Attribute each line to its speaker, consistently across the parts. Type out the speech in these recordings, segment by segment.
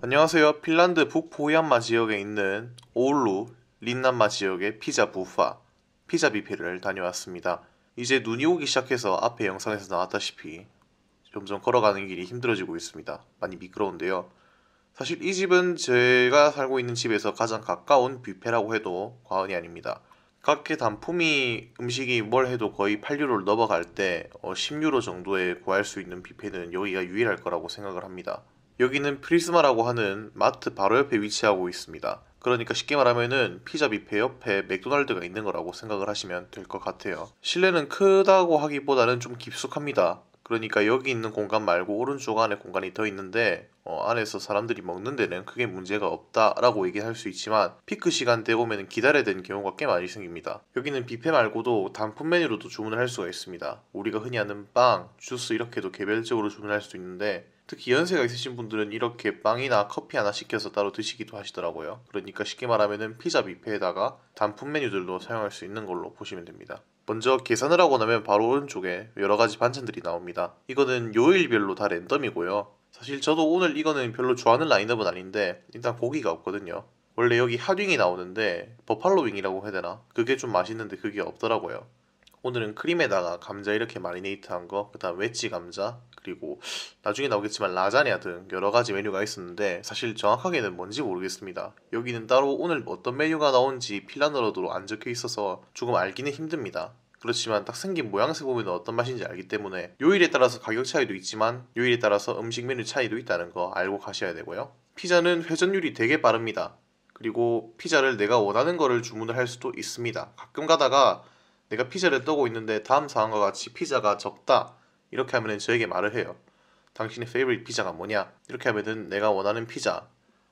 Speaker 1: 안녕하세요. 핀란드 북포얀마 지역에 있는 오울루 린남마 지역의 피자 부파, 피자 뷔페를 다녀왔습니다. 이제 눈이 오기 시작해서 앞에 영상에서 나왔다시피 점점 걸어가는 길이 힘들어지고 있습니다. 많이 미끄러운데요. 사실 이 집은 제가 살고 있는 집에서 가장 가까운 뷔페라고 해도 과언이 아닙니다. 각계 단품이 음식이 뭘 해도 거의 8유로를 넘어갈 때 10유로 정도에 구할 수 있는 뷔페는 여기가 유일할 거라고 생각을 합니다. 여기는 프리즈마라고 하는 마트 바로 옆에 위치하고 있습니다. 그러니까 쉽게 말하면은 피자 뷔페 옆에 맥도날드가 있는 거라고 생각을 하시면 될 것 같아요. 실내는 크다고 하기보다는 좀 깊숙합니다. 그러니까 여기 있는 공간 말고 오른쪽 안에 공간이 더 있는데 안에서 사람들이 먹는 데는 크게 문제가 없다라고 얘기할 수 있지만 피크 시간대 오면 기다려야 되는 경우가 꽤 많이 생깁니다. 여기는 뷔페 말고도 단품 메뉴로도 주문을 할 수가 있습니다. 우리가 흔히 아는 빵, 주스 이렇게도 개별적으로 주문할 수도 있는데 특히 연세가 있으신 분들은 이렇게 빵이나 커피 하나 시켜서 따로 드시기도 하시더라고요. 그러니까 쉽게 말하면 피자 뷔페에다가 단품 메뉴들도 사용할 수 있는 걸로 보시면 됩니다. 먼저 계산을 하고 나면 바로 오른쪽에 여러가지 반찬들이 나옵니다. 이거는 요일별로 다 랜덤이고요. 사실 저도 오늘 이거는 별로 좋아하는 라인업은 아닌데 일단 고기가 없거든요. 원래 여기 핫윙이 나오는데 버팔로 윙이라고 해야 되나? 그게 좀 맛있는데 그게 없더라고요. 오늘은 크림에다가 감자 이렇게 마리네이트한 거, 그 다음 웨지 감자, 그리고 나중에 나오겠지만 라자냐 등 여러가지 메뉴가 있었는데 사실 정확하게는 뭔지 모르겠습니다. 여기는 따로 오늘 어떤 메뉴가 나온지 핀란드어로 안 적혀 있어서 조금 알기는 힘듭니다. 그렇지만 딱 생긴 모양새 보면 어떤 맛인지 알기 때문에 요일에 따라서 가격 차이도 있지만 요일에 따라서 음식 메뉴 차이도 있다는 거 알고 가셔야 되고요. 피자는 회전율이 되게 빠릅니다. 그리고 피자를 내가 원하는 거를 주문을 할 수도 있습니다. 가끔 가다가 내가 피자를 뜨고 있는데 다음 사항과 같이 피자가 적다 이렇게 하면은 저에게 말을 해요. 당신의 페이보릿 피자가 뭐냐? 이렇게 하면은 내가 원하는 피자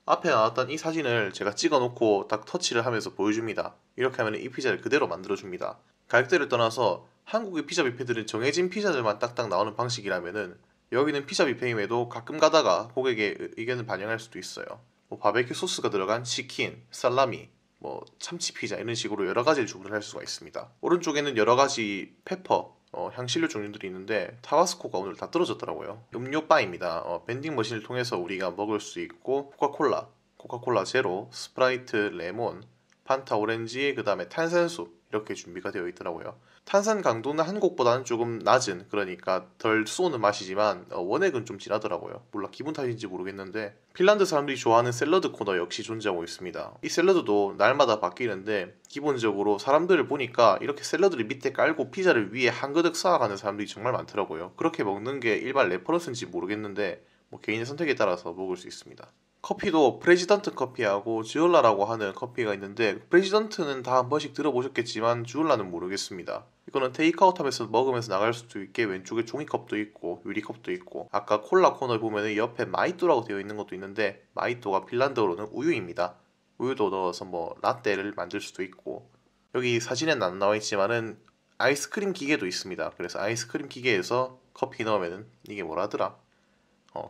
Speaker 1: 앞에 나왔던 이 사진을 제가 찍어놓고 딱 터치를 하면서 보여줍니다. 이렇게 하면은 이 피자를 그대로 만들어줍니다. 가격대를 떠나서 한국의 피자 뷔페들은 정해진 피자들만 딱딱 나오는 방식이라면은 여기는 피자 뷔페임에도 가끔 가다가 고객의 의견을 반영할 수도 있어요. 뭐 바베큐 소스가 들어간 치킨, 살라미, 뭐 참치 피자 이런 식으로 여러 가지를 주문을 할 수가 있습니다. 오른쪽에는 여러 가지 페퍼, 향신료 종류들이 있는데 타바스코가 오늘 다 떨어졌더라고요. 음료바입니다. 밴딩 머신을 통해서 우리가 먹을 수 있고 코카콜라 제로, 스프라이트 레몬, 판타 오렌지, 그 다음에 탄산수 이렇게 준비가 되어 있더라고요. 탄산 강도는 한국보다는 조금 낮은, 그러니까 덜 쏘는 맛이지만 원액은 좀 진하더라고요. 몰라 기분 탓인지 모르겠는데 핀란드 사람들이 좋아하는 샐러드 코너 역시 존재하고 있습니다. 이 샐러드도 날마다 바뀌는데 기본적으로 사람들을 보니까 이렇게 샐러드를 밑에 깔고 피자를 위에 한 그릇 쌓아가는 사람들이 정말 많더라고요. 그렇게 먹는 게 일반 레퍼런스인지 모르겠는데 뭐 개인의 선택에 따라서 먹을 수 있습니다. 커피도 프레지던트 커피하고 주올라라고 하는 커피가 있는데 프레지던트는 다 한 번씩 들어보셨겠지만 주올라는 모르겠습니다. 이거는 테이크아웃 하면서 먹으면서 나갈 수도 있게 왼쪽에 종이컵도 있고 유리컵도 있고 아까 콜라 코너에 보면 옆에 마이또라고 되어 있는 것도 있는데 마이또가 핀란드어로는 우유입니다. 우유도 넣어서 뭐 라떼를 만들 수도 있고 여기 사진엔 안 나와 있지만은 아이스크림 기계도 있습니다. 그래서 아이스크림 기계에서 커피 넣으면은 이게 뭐라더라?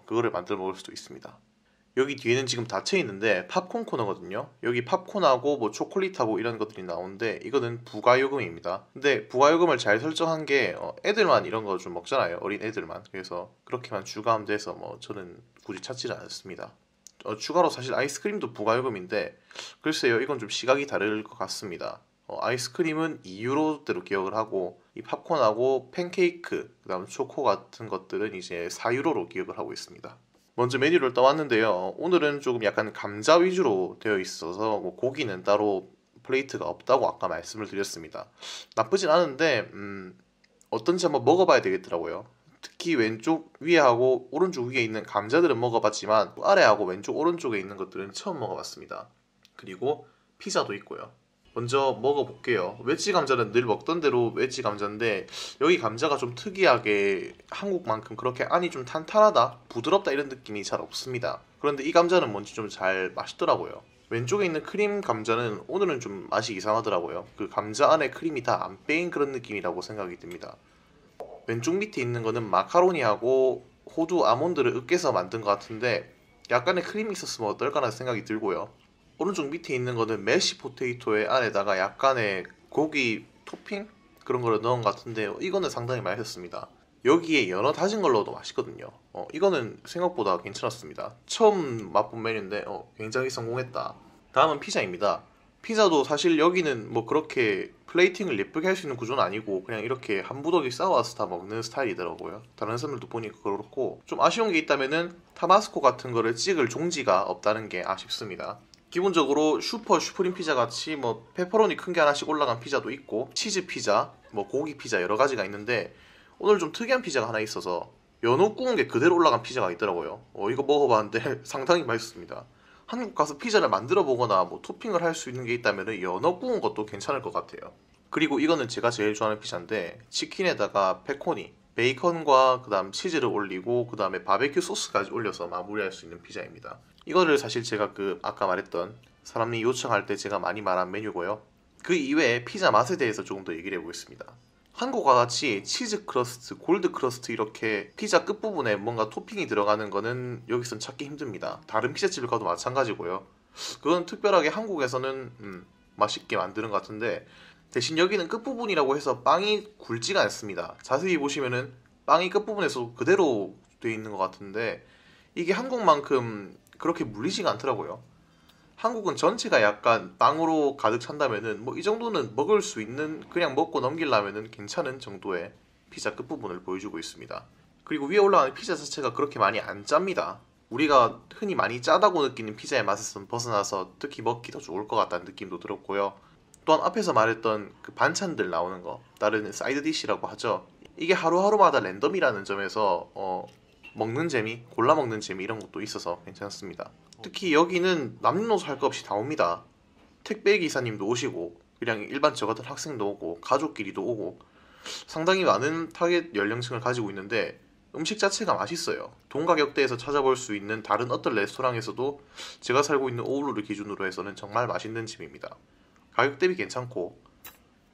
Speaker 1: 그거를 만들어 먹을 수도 있습니다. 여기 뒤에는 지금 닫혀 있는데 팝콘 코너거든요. 여기 팝콘하고 뭐 초콜릿하고 이런 것들이 나오는데 이거는 부가요금입니다. 근데 부가요금을 잘 설정한 게 애들만 이런 거 좀 먹잖아요. 어린 애들만. 그래서 그렇게만 추가하면 돼서 뭐 저는 굳이 찾지는 않습니다. 추가로 사실 아이스크림도 부가요금인데 글쎄요 이건 좀 시각이 다를 것 같습니다. 아이스크림은 2유로대로 기억을 하고 이 팝콘하고 팬케이크 그다음 초코 같은 것들은 이제 4유로로 기억을 하고 있습니다. 먼저 메뉴를 떠왔는데요. 오늘은 조금 약간 감자 위주로 되어 있어서 뭐 고기는 따로 플레이트가 없다고 아까 말씀을 드렸습니다. 나쁘진 않은데 어떤지 한번 먹어봐야 되겠더라고요. 특히 왼쪽 위에하고 오른쪽 위에 있는 감자들은 먹어봤지만 아래하고 왼쪽 오른쪽에 있는 것들은 처음 먹어봤습니다. 그리고 피자도 있고요. 먼저 먹어볼게요. 웨지 감자는 늘 먹던 대로 웨지 감자인데 여기 감자가 좀 특이하게 한국만큼 그렇게 안이 좀 탄탄하다, 부드럽다 이런 느낌이 잘 없습니다. 그런데 이 감자는 뭔지 좀 잘 맛있더라고요. 왼쪽에 있는 크림 감자는 오늘은 좀 맛이 이상하더라고요. 그 감자 안에 크림이 다 안 빼인 그런 느낌이라고 생각이 듭니다. 왼쪽 밑에 있는 거는 마카로니하고 호두 아몬드를 으깨서 만든 것 같은데 약간의 크림이 있었으면 어떨까라는 생각이 들고요. 오른쪽 밑에 있는 거는 메시 포테이토의 안에다가 약간의 고기 토핑? 그런 거를 넣은 것 같은데 이거는 상당히 맛있었습니다. 여기에 연어 다진 걸 넣어도 맛있거든요. 이거는 생각보다 괜찮았습니다. 처음 맛본 메뉴인데 굉장히 성공했다. 다음은 피자입니다. 피자도 사실 여기는 뭐 그렇게 플레이팅을 예쁘게 할 수 있는 구조는 아니고 그냥 이렇게 한 부더기 쌓아와서 다 먹는 스타일이더라고요. 다른 사람들도 보니까 그렇고, 좀 아쉬운 게 있다면은 타바스코 같은 거를 찍을 종지가 없다는 게 아쉽습니다. 기본적으로 슈프림 피자 같이 뭐 페퍼로니 큰 게 하나씩 올라간 피자도 있고, 치즈 피자, 뭐 고기 피자 여러 가지가 있는데, 오늘 좀 특이한 피자가 하나 있어서 연어 구운 게 그대로 올라간 피자가 있더라고요. 이거 먹어봤는데 상당히 맛있습니다. 한국 가서 피자를 만들어 보거나 뭐 토핑을 할 수 있는 게 있다면 연어 구운 것도 괜찮을 것 같아요. 그리고 이거는 제가 제일 좋아하는 피자인데, 치킨에다가 페코니, 베이컨과 그다음 치즈를 올리고 그다음에 바베큐 소스까지 올려서 마무리할 수 있는 피자입니다. 이거를 사실 제가 아까 말했던 사람이 요청할 때 제가 많이 말한 메뉴고요. 그 이외에 피자 맛에 대해서 조금 더 얘기를 해보겠습니다. 한국과 같이 치즈 크러스트, 골드 크러스트 이렇게 피자 끝부분에 뭔가 토핑이 들어가는 거는 여기선 찾기 힘듭니다. 다른 피자집을 가도 마찬가지고요. 그건 특별하게 한국에서는 맛있게 만드는 것 같은데, 대신 여기는 끝부분이라고 해서 빵이 굵지가 않습니다. 자세히 보시면은 빵이 끝부분에서 그대로 돼 있는 것 같은데, 이게 한국만큼 그렇게 물리지가 않더라고요. 한국은 전체가 약간 빵으로 가득 찬다면은 뭐 이 정도는 먹을 수 있는, 그냥 먹고 넘기려면은 괜찮은 정도의 피자 끝부분을 보여주고 있습니다. 그리고 위에 올라가는 피자 자체가 그렇게 많이 안 짭니다. 우리가 흔히 많이 짜다고 느끼는 피자의 맛에서 벗어나서 특히 먹기 더 좋을 것 같다는 느낌도 들었고요. 또한 앞에서 말했던 그 반찬들 나오는 거, 다른 사이드 디시라고 하죠. 이게 하루하루마다 랜덤이라는 점에서 먹는 재미, 골라 먹는 재미 이런 것도 있어서 괜찮습니다. 특히 여기는 남녀노소 할 것 없이 다 옵니다. 택배 기사님도 오시고 그냥 일반 저 같은 학생도 오고 가족끼리도 오고, 상당히 많은 타겟 연령층을 가지고 있는데 음식 자체가 맛있어요. 동가격대에서 찾아볼 수 있는 다른 어떤 레스토랑에서도 제가 살고 있는 오울루를 기준으로 해서는 정말 맛있는 집입니다. 가격 대비 괜찮고,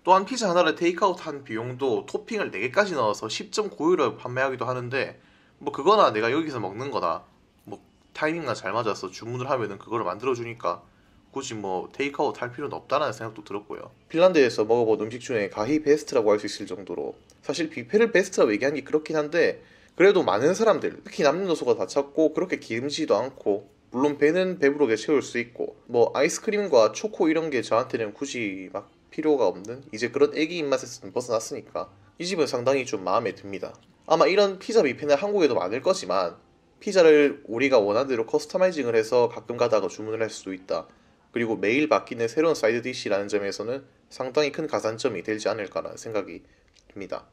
Speaker 1: 또한 피자 하나를 테이크아웃 한 비용도 토핑을 4개까지 넣어서 10.9유로에 판매하기도 하는데, 뭐 그거나 내가 여기서 먹는 거다, 뭐 타이밍만 잘 맞아서 주문을 하면은 그거를 만들어주니까 굳이 뭐 테이크아웃 할 필요는 없다는 생각도 들었고요. 핀란드에서 먹어본 음식 중에 가히 베스트라고 할 수 있을 정도로, 사실 뷔페를 베스트라고 얘기한 게 그렇긴 한데, 그래도 많은 사람들, 특히 남녀노소가 다 찾고 그렇게 기름지도 않고, 물론 배는 배부르게 채울 수 있고, 뭐 아이스크림과 초코 이런 게 저한테는 굳이 막 필요가 없는, 이제 그런 애기 입맛에서 벗어났으니까 이 집은 상당히 좀 마음에 듭니다. 아마 이런 피자 뷔페는 한국에도 많을 거지만, 피자를 우리가 원하는 대로 커스터마이징을 해서 가끔 가다가 주문을 할 수도 있다, 그리고 매일 바뀌는 새로운 사이드 디시라는 점에서는 상당히 큰 가산점이 되지 않을까라는 생각이 듭니다.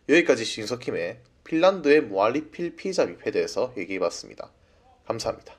Speaker 1: 여기까지 신석킴의 핀란드의 무알리필 피자 뷔페에 대해서 얘기해봤습니다. 감사합니다.